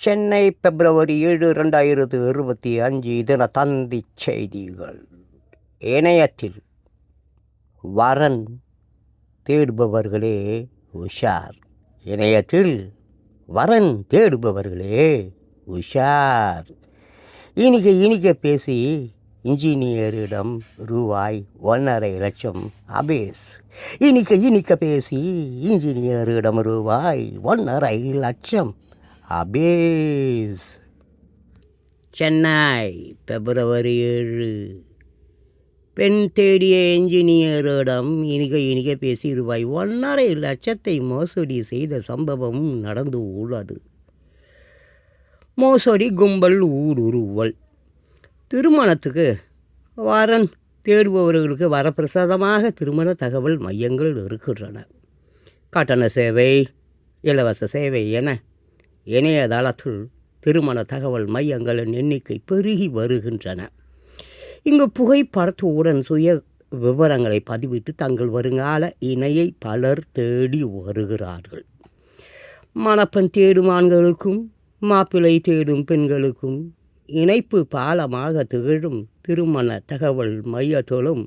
சென்னை பிப்ரவரி 7, 2025 தின தந்திச் செய்திகள். இணையத்தில் வரன் தேடுபவர்களே உஷார். இணையத்தில் வரன் தேடுபவர்களே உஷார். இனிக்க பேசி இன்ஜினியரிடம் ரூபாய் 1.5 லட்சம் அபேஸ். இனிக்க பேசி இன்ஜினியரிடம் ரூபாய் 1.5 லட்சம் அபேஸ். சென்னை பிப்ரவரி 7. பெண் தேடிய என்ஜினியரிடம் இனிக்க பேசி ரூபாய் 1.5 லட்சத்தை மோசடி செய்த சம்பவம் நடந்து உள்ளது. மோசடி கும்பல் ஊடுருவல். திருமணத்துக்கு வரன் தேடுபவர்களுக்கு வரப்பிரசாதமாக திருமண தகவல் மையங்கள் இருக்கின்றன. கட்டண சேவை, இலவச சேவை என இணையதளத்தில் திருமண தகவல் மையங்களின் எண்ணிக்கை பெருகி வருகின்றன. இங்கு புகைப்படத்துடன் சுய விவரங்களை பதிவிட்டு தங்கள் வருங்கால இணையை பலர் தேடி வருகிறார்கள். மணப்பெண் தேடும் ஆண்களுக்கும் மாப்பிள்ளை தேடும் பெண்களுக்கும் இணைப்பு பாலமாக திகழும் திருமண தகவல் மையத்திலும்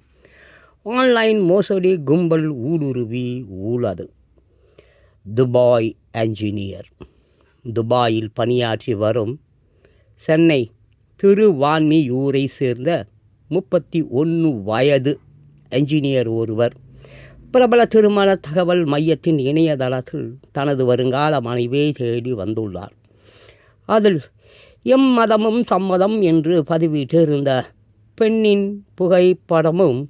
ஆன்லைன் மோசடி கும்பல் ஊடுருவி உள்ளது. Dubai engineer. துபாயில் பணியாற்றி வரும் சென்னை திருவான்மியூரை சேர்ந்த 31 வயது என்ஜினியர் ஒருவர் பிரபல திருமண தகவல் மையத்தின் இணையதளத்தில் தனது வருங்கால மனைவியை தேடி வந்துள்ளார். அதில் எம்மதமும் சம்மதம் என்று பதிவிட்டிருந்த பெண்ணின் புகைப்படமும்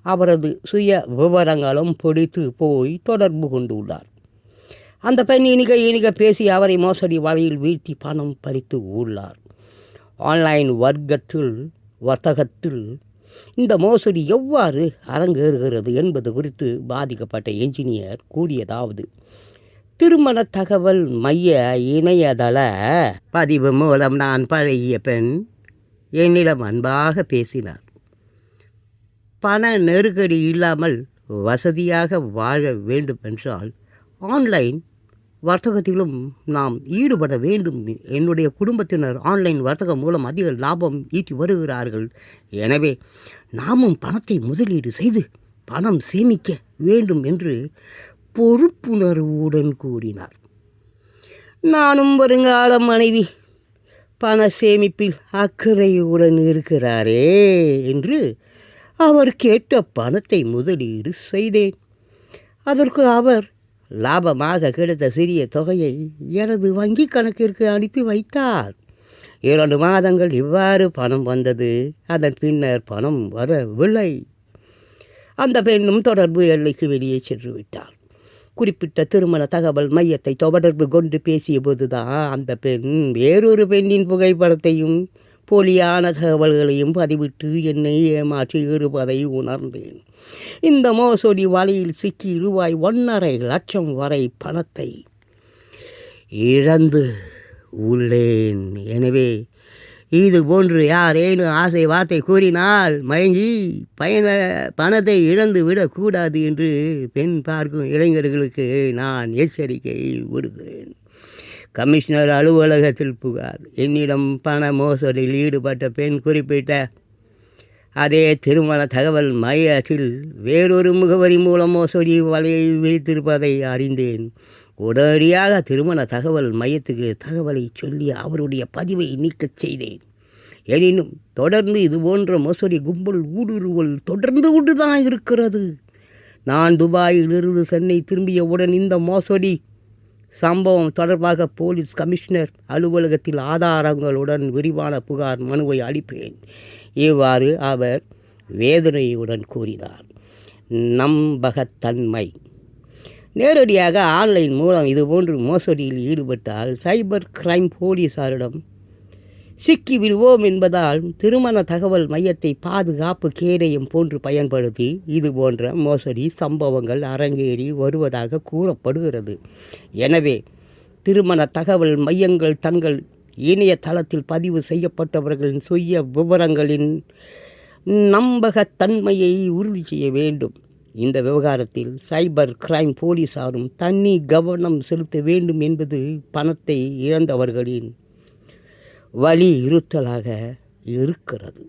அவரது சுய விவரங்களும் பிடித்து போய் தொடர்பு கொண்டுள்ளார். அந்த பெண் இனிக்க பேசி அவரை மோசடி வலையில் வீழ்த்தி பணம் பறித்து உள்ளார். ஆன்லைன் வர்த்தகத்தில் இந்த மோசடி எவ்வாறு அரங்கேறுகிறது என்பது குறித்து பாதிக்கப்பட்ட என்ஜினியர் கூறியதாவது: திருமண தகவல் மைய இணையதள பதிவு மூலம் நான் பழகிய பெண் என்னிடம் அன்பாக பேசினார். பண நெருக்கடி இல்லாமல் வசதியாக வாழ வேண்டுமென்றால் ஆன்லைன் வர்த்தகத்திலும் நாம் ஈடுபட வேண்டும். என்னுடைய குடும்பத்தினர் ஆன்லைன் வர்த்தகம் மூலம் அதிக லாபம் ஈட்டி வருகிறார்கள். எனவே நாமும் பணத்தை முதலீடு செய்து பணம் சேமிக்க வேண்டும் என்று பொறுப்புணர்வுடன் கூறினார். நானும் வருங்கால மனைவி பண சேமிப்பில் அக்கறையுடன் இருக்கிறாரே என்று அவர் கேட்ட பணத்தை முதலீடு செய்தேன். அதற்கு அவர் லாபமாக கிடைத்த சிறிய தொகையை எனது வங்கி கணக்கிற்கு அனுப்பி வைத்தார். 2 மாதங்கள் இவ்வாறு பணம் வந்தது. அதன் பின்னர் பணம் வரவில்லை. அந்த பெண்ணும் தொடர்பு எல்லைக்கு வெளியே சென்று விட்டார். குறிப்பிட்ட திருமண தகவல் மையத்தை தொடர்பு கொண்டு பேசிய போதுதான் அந்த பெண் வேறொரு பெண்ணின் புகைப்படத்தையும் போலியான தகவல்களையும் பதிவிட்டு என்னை ஏமாற்றி இருப்பதை உணர்ந்தேன். இந்த மோசடி வலையில் சிக்கி ரூபாய் 1.5 லட்சம் வரை பணத்தை இழந்து உள்ளேன். எனவே இது போன்று யாரேனும் ஆசை வார்த்தை கூறினால் மயங்கி பணத்தை இழந்து விடக்கூடாது என்று பெண் பார்க்கும் இளைஞர்களுக்கு நான் எச்சரிக்கை விடுகிறேன். கமிஷனர் அலுவலகத்தில் புகார். என்னிடம் பண மோசடியில் ஈடுபட்ட பெண் குறிப்பிட்ட அதே திருமண தகவல் மையத்தில் வேறொரு முகவரி மூலம் மோசடி வலையை விரித்திருப்பதை அறிந்தேன். உடனடியாக திருமண தகவல் மையத்துக்கு தகவலை சொல்லி அவருடைய பதிவை நீக்கச் செய்தேன். எனினும் தொடர்ந்து இதுபோன்ற மோசடி கும்பல் ஊடுருவல் தொடர்ந்து கொண்டுதான் இருக்கிறது. நான் துபாயிலிருந்து சென்னை திரும்பியவுடன் இந்த மோசடி சம்பவம் தொடர்பாக போலீஸ் கமிஷனர் அலுவலகத்தில் ஆதாரங்களுடன் விரிவான புகார் மனுவை அளிப்பேன். இவ்வாறு அவர் வேதனையுடன் கூறினார். நம்பகத்தன்மை. நேரடியாக ஆன்லைன் மூலம் இதுபோன்று மோசடியில் ஈடுபட்டால் சைபர் கிரைம் போலீசாரிடம் சிக்கிவிடுவோம் என்பதால் திருமண தகவல் மையத்தை பாதுகாப்பு கேடயம் போன்று பயன்படுத்தி இதுபோன்ற மோசடி சம்பவங்கள் அரங்கேறி வருவதாக கூறப்படுகிறது. எனவே திருமண தகவல் மையங்கள் தங்கள் இணையதளத்தில் பதிவு செய்யப்பட்டவர்களின் சுய விவரங்களின் நம்பகத்தன்மையை உறுதி செய்ய வேண்டும். இந்த விவகாரத்தில் சைபர் கிரைம் போலீசாரும் தனி கவனம் செலுத்த வேண்டும் என்பது பணத்தை இழந்தவர்களின் வலியுறுத்தலாக இருக்கிறது.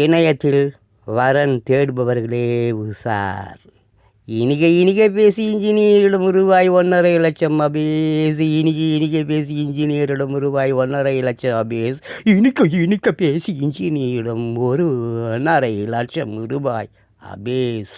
இணையத்தில் வரன் தேடுபவர்களே உஷார். இனிக பேசி இன்ஜினியரிடம் ரூபாய் 1,50,000 அபேஸ். இனிக பேசி இன்ஜினியரிடம் ரூபாய் 1,50,000 அபேஸ். இனிக்க பேசி இன்ஜினியரிடம் 1,50,000 ரூபாய் அபேஸ்.